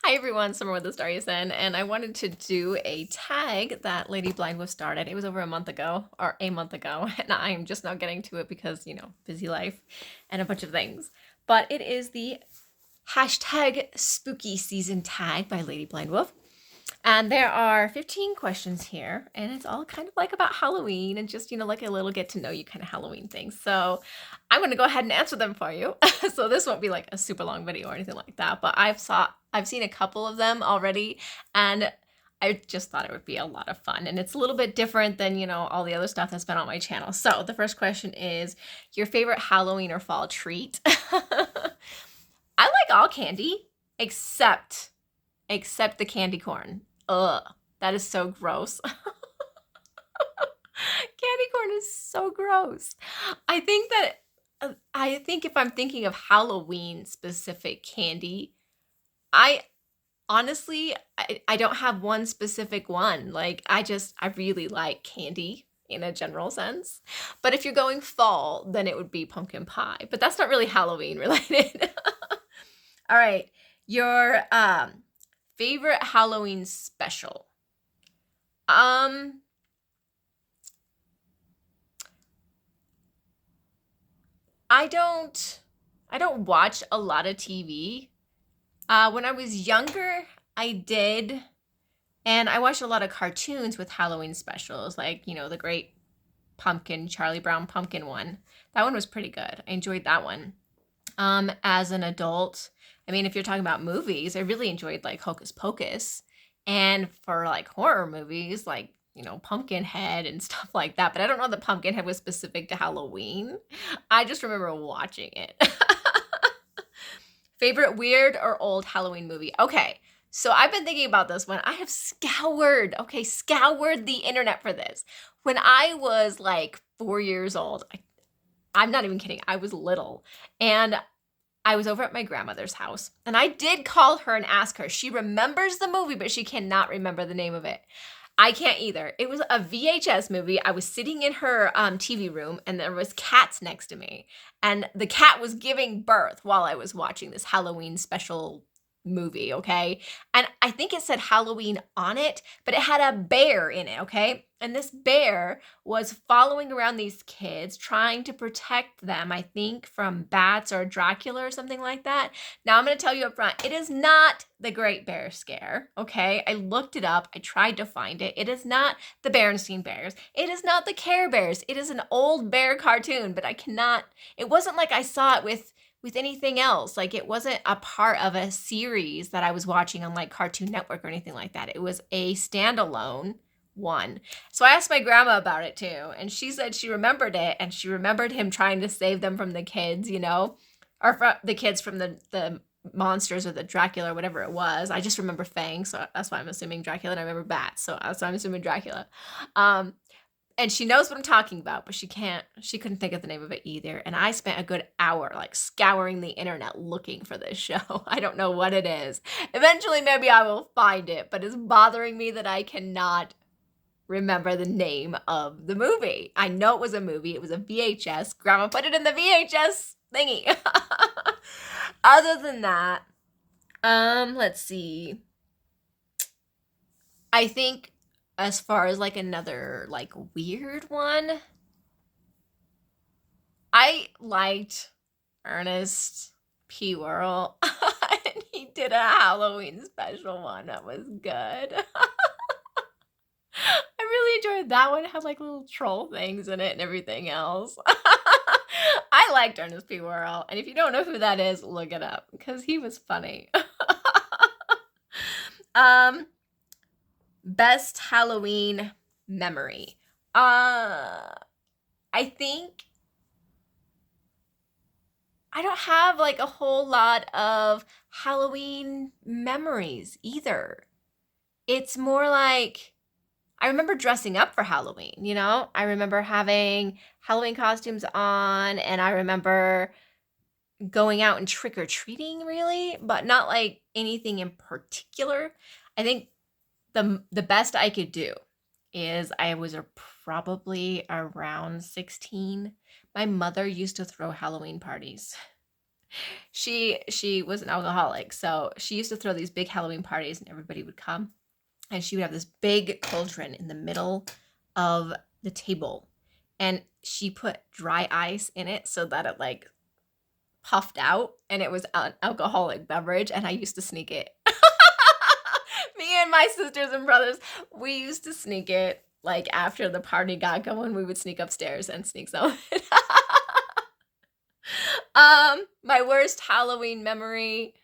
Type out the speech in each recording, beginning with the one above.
Hi everyone, Summer with the Starries in, and I wanted to do a tag that LadyBlindWolf started. It was over a month ago, and I'm just now getting to it because, busy life and a bunch of things. But it is the hashtag spooky season tag by LadyBlindWolf. And there are 15 questions here, and it's all kind of like about Halloween and just, like a little get to know you kind of Halloween thing. So I'm going to go ahead and answer them for you. So this won't be like a super long video or anything like that, but I've seen a couple of them already, and I just thought it would be a lot of fun. And it's a little bit different than, all the other stuff that's been on my channel. So the first question is your favorite Halloween or fall treat? I like all candy except the candy corn. Ugh, that is so gross. Candy corn is so gross. I think if I'm thinking of Halloween specific candy, I honestly, I don't have one specific one. Like, I really like candy in a general sense. But if you're going fall, then it would be pumpkin pie. But that's not really Halloween related. All right, your favorite Halloween special. I don't watch a lot of TV. When I was younger, I did, and I watched a lot of cartoons with Halloween specials, like, the Great Pumpkin, Charlie Brown Pumpkin one. That one was pretty good. I enjoyed that one. As an adult, I mean, if you're talking about movies, I really enjoyed like Hocus Pocus. And for like horror movies, like, Pumpkinhead and stuff like that. But I don't know that Pumpkinhead was specific to Halloween. I just remember watching it. Favorite weird or old Halloween movie? Okay, so I've been thinking about this one. I have scoured the internet for this. When I was like 4 years old, I'm not even kidding, I was little, and I was over at my grandmother's house, and I did call her and ask her. She remembers the movie, but she cannot remember the name of it. I can't either. It was a VHS movie. I was sitting in her TV room, and there was cats next to me, and the cat was giving birth while I was watching this Halloween special movie, okay? And I think it said Halloween on it, but it had a bear in it, okay? And this bear was following around these kids, trying to protect them, I think, from bats or Dracula or something like that. Now, I'm going to tell you up front, it is not the Great Bear Scare, okay? I looked it up. I tried to find it. It is not the Berenstain Bears. It is not the Care Bears. It is an old bear cartoon, but it wasn't like I saw it with anything else. Like, it wasn't a part of a series that I was watching on like Cartoon Network or anything like that. It was a standalone one. So I asked my grandma about it too, and she said she remembered it, and she remembered him trying to save them from the kids, or from the kids from the monsters or the Dracula or whatever it was. I just remember Fang, so that's why I'm assuming Dracula, and I remember bats, so I'm assuming Dracula. And she knows what I'm talking about, but she couldn't think of the name of it either. And I spent a good hour like scouring the internet looking for this show. I don't know what it is. Eventually, maybe I will find it, but it's bothering me that I cannot remember the name of the movie. I know it was a movie. It was a VHS. Grandma put it in the VHS thingy. Other than that, let's see. I think as far as like another like weird one, I liked Ernest P. Worrell. And he did a Halloween special one that was good. I really enjoyed that one. It had like little troll things in it and everything else. I liked Ernest P. Worrell, and if you don't know who that is, look it up because he was funny. Best Halloween memory. I think I don't have like a whole lot of Halloween memories either. It's more like I remember dressing up for Halloween, I remember having Halloween costumes on, and I remember going out and trick-or-treating really, but not like anything in particular. I think the best I could do is I was probably around 16. My mother used to throw Halloween parties. She was an alcoholic, so she used to throw these big Halloween parties and everybody would come. And she would have this big cauldron in the middle of the table. And she put dry ice in it so that it like puffed out and it was an alcoholic beverage, and I used to sneak it. Me and my sisters and brothers, we used to sneak it. Like after the party got going, we would sneak upstairs and sneak some of it. My worst Halloween memory,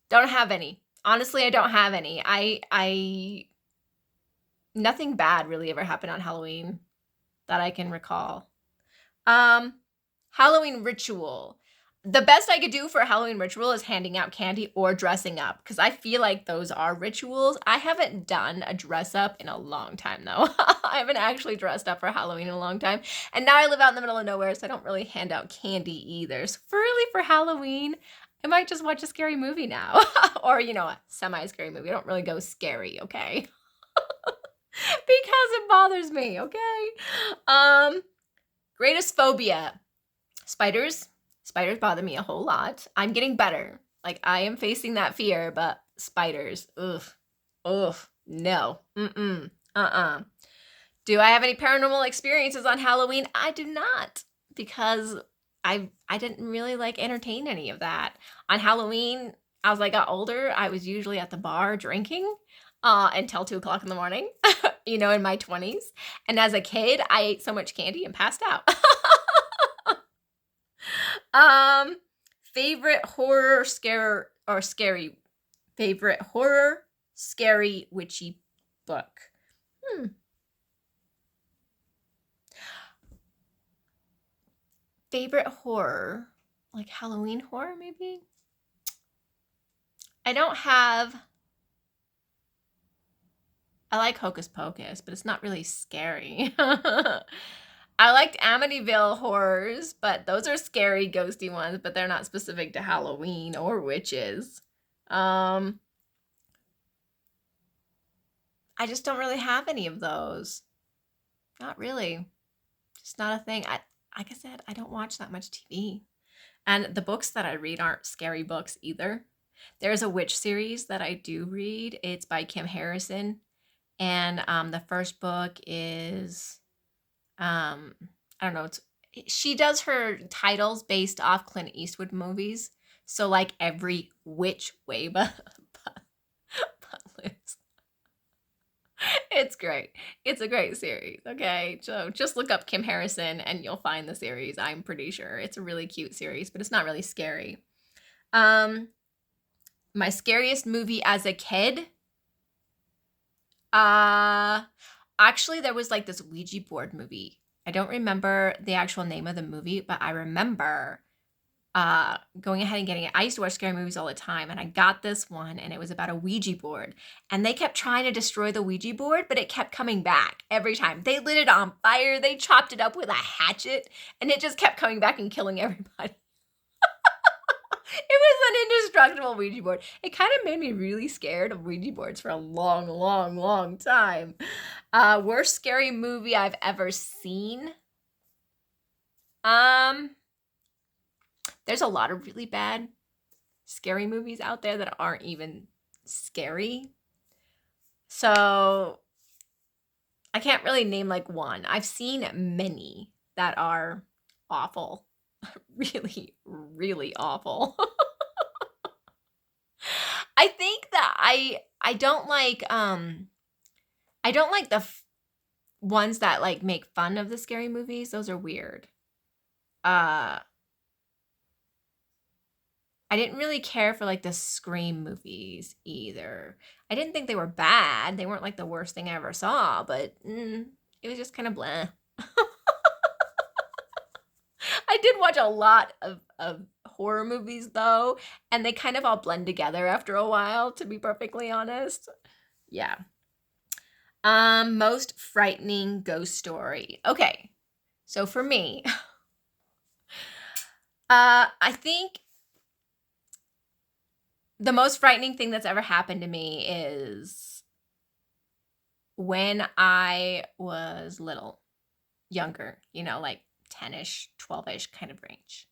don't have any. Honestly, I don't have any. I nothing bad really ever happened on Halloween that I can recall. Halloween ritual. The best I could do for a Halloween ritual is handing out candy or dressing up, because I feel like those are rituals. I haven't done a dress up in a long time, though. I haven't actually dressed up for Halloween in a long time. And now I live out in the middle of nowhere, so I don't really hand out candy either. So really for Halloween, I might just watch a scary movie now. Or, a semi-scary movie. I don't really go scary, okay? Because it bothers me, okay? Greatest phobia. Spiders. Spiders bother me a whole lot. I'm getting better. Like, I am facing that fear, but spiders, ugh, no, Do I have any paranormal experiences on Halloween? I do not, because I didn't really like entertain any of that. On Halloween, as I got older, I was usually at the bar drinking until 2 o'clock in the morning, in my 20s. And as a kid, I ate so much candy and passed out. Favorite horror scare or scary favorite horror scary witchy book. Favorite horror, like Halloween horror maybe? I like Hocus Pocus, but it's not really scary. I liked Amityville horrors, but those are scary, ghosty ones, but they're not specific to Halloween or witches. I just don't really have any of those. Not really. Just not a thing. Like I said, I don't watch that much TV. And the books that I read aren't scary books either. There's a witch series that I do read. It's by Kim Harrison. And the first book is... I don't know. She does her titles based off Clint Eastwood movies. So like every which way but loose. It's great. It's a great series. Okay. So just look up Kim Harrison and you'll find the series. I'm pretty sure it's a really cute series, but it's not really scary. My scariest movie as a kid. Actually, there was like this Ouija board movie. I don't remember the actual name of the movie, but I remember going ahead and getting it. I used to watch scary movies all the time, and I got this one, and it was about a Ouija board. And they kept trying to destroy the Ouija board, but it kept coming back every time. They lit it on fire. They chopped it up with a hatchet, and it just kept coming back and killing everybody. It was an indestructible Ouija board. It kind of made me really scared of Ouija boards for a long, long, long time. Worst scary movie I've ever seen. There's a lot of really bad scary movies out there that aren't even scary. So I can't really name like one. I've seen many that are awful. Really, really awful. I think that I don't like the ones that like make fun of the scary movies. Those are weird. I didn't really care for like the Scream movies either. I didn't think they were bad. They weren't like the worst thing I ever saw, but it was just kind of blah. I did watch a lot of horror movies though, and they kind of all blend together after a while, to be perfectly honest. Yeah. Most frightening ghost story. Okay. So for me, I think the most frightening thing that's ever happened to me is when I was little, younger, like 10-ish, 12-ish kind of range.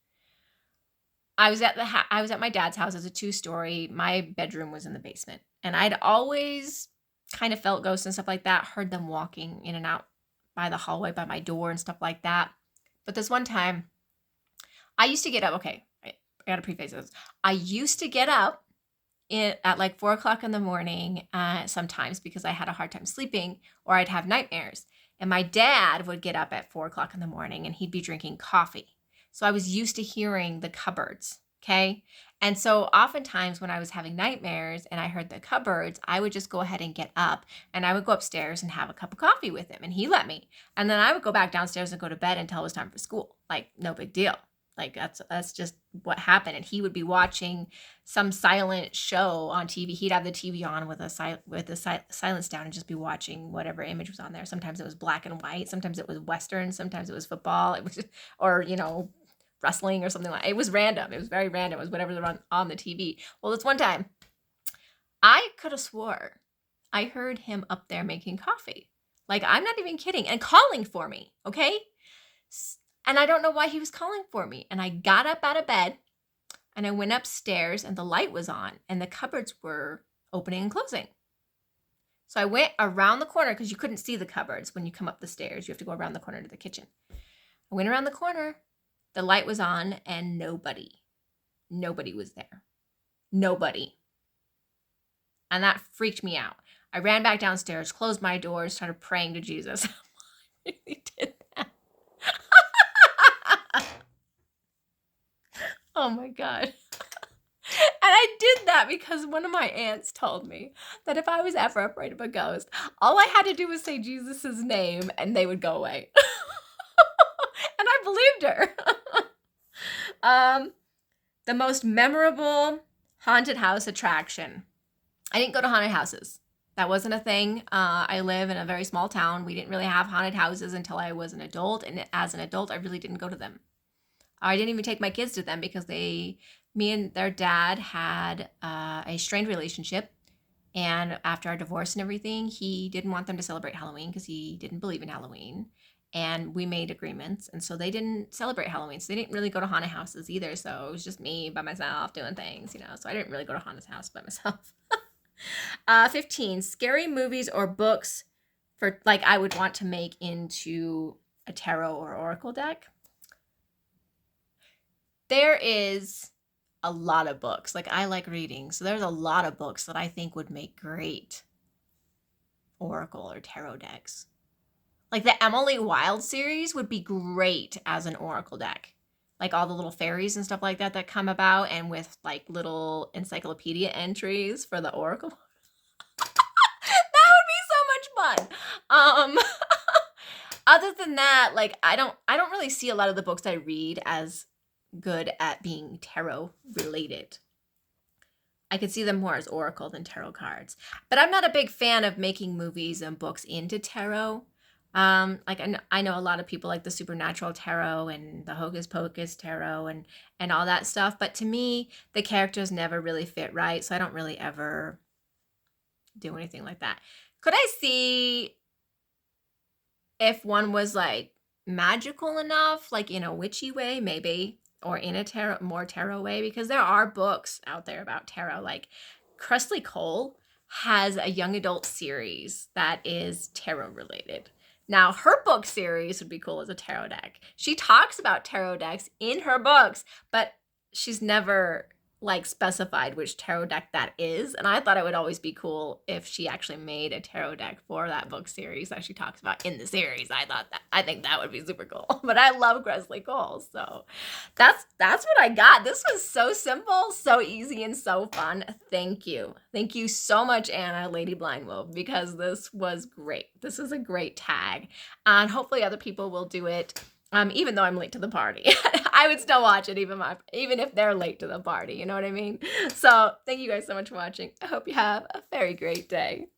I was at my dad's house. It's a 2-story. My bedroom was in the basement. And I'd always kind of felt ghosts and stuff like that, heard them walking in and out by the hallway by my door and stuff like that. But this one time, I used to get up. Okay, I got to preface this. I used to get up at like 4 o'clock in the morning sometimes because I had a hard time sleeping, or I'd have nightmares. And my dad would get up at 4 o'clock in the morning and he'd be drinking coffee. So I was used to hearing the cupboards, okay? And so oftentimes when I was having nightmares and I heard the cupboards, I would just go ahead and get up and I would go upstairs and have a cup of coffee with him, and he let me. And then I would go back downstairs and go to bed until it was time for school. Like, no big deal. Like, that's just what happened. And he would be watching some silent show on TV. He'd have the TV on with the silence down and just be watching whatever image was on there. Sometimes it was black and white. Sometimes it was Western. Sometimes it was football. It was, or, wrestling or something like that. It was random. It was very random. It was whatever was on the TV. Well, this one time, I could have swore I heard him up there making coffee. Like, I'm not even kidding. And calling for me, okay? And I don't know why he was calling for me. And I got up out of bed and I went upstairs and the light was on and the cupboards were opening and closing. So I went around the corner because you couldn't see the cupboards when you come up the stairs. You have to go around the corner to the kitchen. I went around the corner, the light was on, and nobody was there. Nobody. And that freaked me out. I ran back downstairs, closed my door, started praying to Jesus. I really did that. Oh my God. And I did that because one of my aunts told me that if I was ever afraid of a ghost, all I had to do was say Jesus' name and they would go away. And I believed her. The most memorable haunted house attraction. I didn't go to haunted houses. That wasn't a thing. I live in a very small town. We didn't really have haunted houses until I was an adult. And as an adult, I really didn't go to them. I didn't even take my kids to them because me and their dad had a strained relationship. And after our divorce and everything, he didn't want them to celebrate Halloween because he didn't believe in Halloween. And we made agreements. And so they didn't celebrate Halloween. So they didn't really go to haunted houses either. So it was just me by myself doing things, So I didn't really go to haunted house by myself. 15, scary movies or books for I would want to make into a tarot or oracle deck. There is a lot of books. I like reading. So there's a lot of books that I think would make great oracle or tarot decks. The Emily Wilde series would be great as an oracle deck. All the little fairies and stuff like that come about, and with little encyclopedia entries for the oracle. That would be so much fun. Other than that, I don't really see a lot of the books I read as good at being tarot related. I could see them more as oracle than tarot cards. But I'm not a big fan of making movies and books into tarot. I know a lot of people like the Supernatural Tarot and the Hocus Pocus Tarot and all that stuff. But to me, the characters never really fit right. So I don't really ever do anything like that. Could I see if one was magical enough, in a witchy way, maybe, or in a more tarot way? Because there are books out there about tarot. Kresley Cole has a young adult series that is tarot related. Now, her book series would be cool as a tarot deck. She talks about tarot decks in her books, but she's never specified which tarot deck that is. And I thought it would always be cool if she actually made a tarot deck for that book series that she talks about in the series. I think that would be super cool. But I love Kresley Cole, so that's what I got. This was so simple, so easy, and so fun. Thank you so much, Anna, LadyBlindWolf, because this was great. This is a great tag, and hopefully other people will do it. Even though I'm late to the party, I would still watch it even if they're late to the party. You know what I mean? So thank you guys so much for watching. I hope you have a very great day.